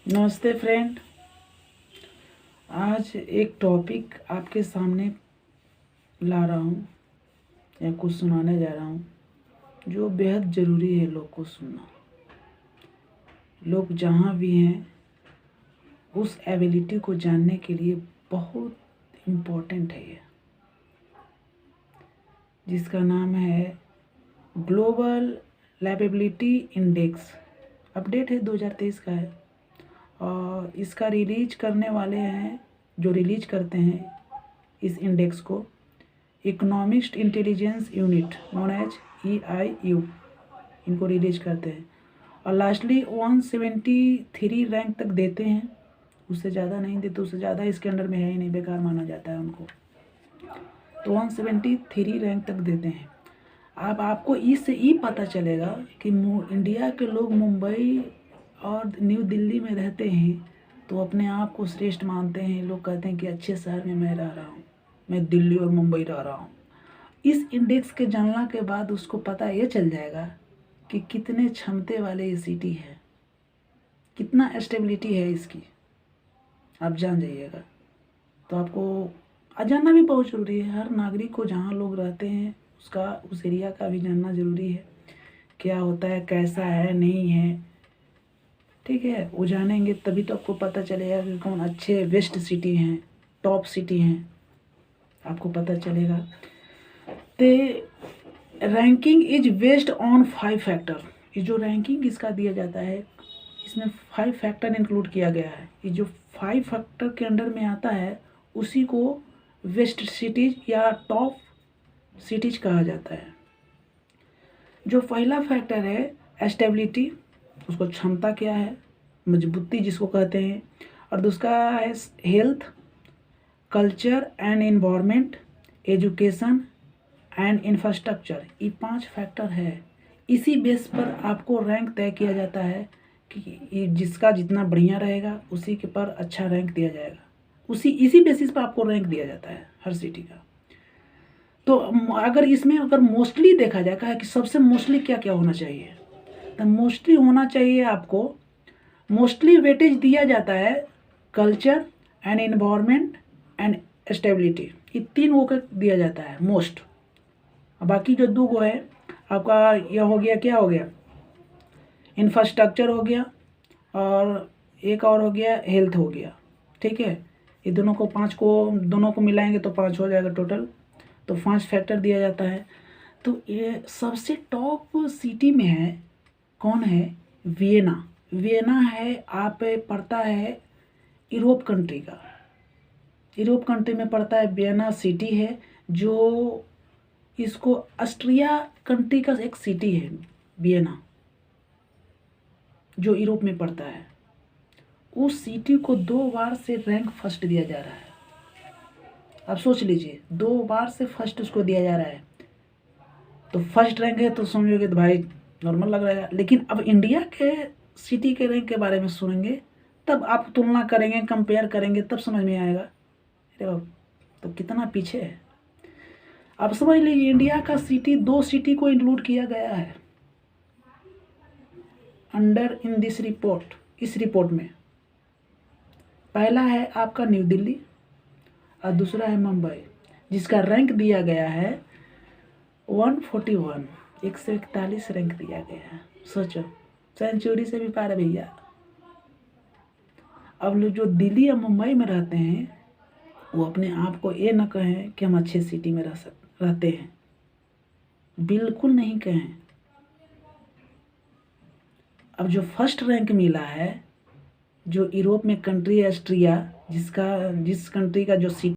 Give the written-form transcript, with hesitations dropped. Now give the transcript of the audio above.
नमस्ते फ्रेंड। आज एक टॉपिक आपके सामने ला रहा हूँ या कुछ सुनाने जा रहा हूँ जो बेहद ज़रूरी है लोग को सुनना। लोग जहाँ भी हैं उस एबिलिटी को जानने के लिए बहुत इम्पोर्टेंट है ये, जिसका नाम है ग्लोबल लाइवेबिलिटी इंडेक्स। अपडेट है 2023 का है और इसका रिलीज करने वाले हैं, जो रिलीज करते हैं इस इंडेक्स को, Economist Intelligence Unit known as EIU, इनको रिलीज करते हैं। और लास्टली 173 रैंक तक देते हैं, उससे ज़्यादा नहीं देते। उससे ज़्यादा इसके अंडर में है ही नहीं, बेकार माना जाता है उनको। तो 173 रैंक तक देते हैं। अब आपको इससे ये पता चलेगा कि इंडिया के लोग मुंबई और न्यू दिल्ली में रहते हैं तो अपने आप को श्रेष्ठ मानते हैं। लोग कहते हैं कि अच्छे शहर में मैं रह रहा हूँ, मैं दिल्ली और मुंबई रह रहा हूँ। इस इंडेक्स के जानने के बाद उसको पता ये चल जाएगा कि कितने क्षमते वाले ये सिटी है, कितना स्टेबिलिटी है इसकी, आप जान जाइएगा। तो आपको जानना भी बहुत ज़रूरी है। हर नागरिक को जहाँ लोग रहते हैं उसका, उस एरिया का भी जानना ज़रूरी है, क्या होता है, कैसा है, नहीं है। ठीक है, वो जानेंगे तभी तो आपको पता चलेगा कि कौन अच्छे बेस्ट सिटी हैं, टॉप सिटी हैं, आपको पता चलेगा। तो ranking is based on 5 factor. ये जो रैंकिंग इसका दिया जाता है इसमें 5 फैक्टर इंक्लूड किया गया है। ये जो 5 फैक्टर के अंडर में आता है उसी को बेस्ट सिटीज या टॉप सिटीज कहा जाता है। जो पहला फैक्टर है स्टेबिलिटी, उसको क्षमता क्या है, मजबूती जिसको कहते हैं। और दूसरा है health, culture and environment, education and infrastructure. ये 5 फैक्टर है। इसी बेस पर आपको रैंक तय किया जाता है कि जिसका जितना बढ़िया रहेगा उसी के पर अच्छा रैंक दिया जाएगा। इसी बेसिस पर आपको रैंक दिया जाता है हर सिटी का। तो अगर इसमें मोस्टली देखा जाएगा कि सबसे मोस्टली क्या क्या होना चाहिए, तो मोस्टली होना चाहिए आपको, मोस्टली वेटेज दिया जाता है culture and environment and stability. ये 3 को दिया जाता है मोस्ट। बाकी जो 2 है आपका, यह हो गया, क्या हो गया, इंफ्रास्ट्रक्चर हो गया और एक और हो गया हेल्थ हो गया। ठीक है, ये दोनों को 5 को दोनों को मिलाएंगे तो 5 हो जाएगा टोटल। तो 5 फैक्टर दिया जाता है। तो ये सबसे टॉप सिटी में है, कौन है, वियना। वियना है, आप पड़ता है यूरोप कंट्री का, यूरोप कंट्री में पड़ता है। वियना सिटी है जो, इसको ऑस्ट्रिया कंट्री का एक सिटी है वियना, जो यूरोप में पड़ता है। उस सिटी को 2 बार से रैंक फर्स्ट दिया जा रहा है। अब सोच लीजिए, 2 बार से फर्स्ट उसको दिया जा रहा है, तो फर्स्ट रैंक है तो समझोगे तो भाई नॉर्मल लग रहा है। लेकिन अब इंडिया के सिटी के रैंक के बारे में सुनेंगे तब आप तुलना करेंगे, कंपेयर करेंगे, तब समझ में आएगा अरे बाप, तो कितना पीछे है। अब समझ लीजिए इंडिया का सिटी, 2 सिटी को इंक्लूड किया गया है अंडर इन दिस रिपोर्ट। इस रिपोर्ट में पहला है आपका न्यू दिल्ली और दूसरा है मुंबई, जिसका रैंक दिया गया है 141, 141 रैंक दिया गया है। सोचो, सेंचुरी से भी पार है भैया। अब लोग जो दिल्ली या मुंबई में रहते हैं वो अपने आप को ये न कहें कि हम अच्छे सिटी में रहते हैं, बिल्कुल नहीं कहें। अब जो फर्स्ट रैंक मिला है, जो यूरोप में कंट्री है ऑस्ट्रिया, जिस कंट्री का जो सिटी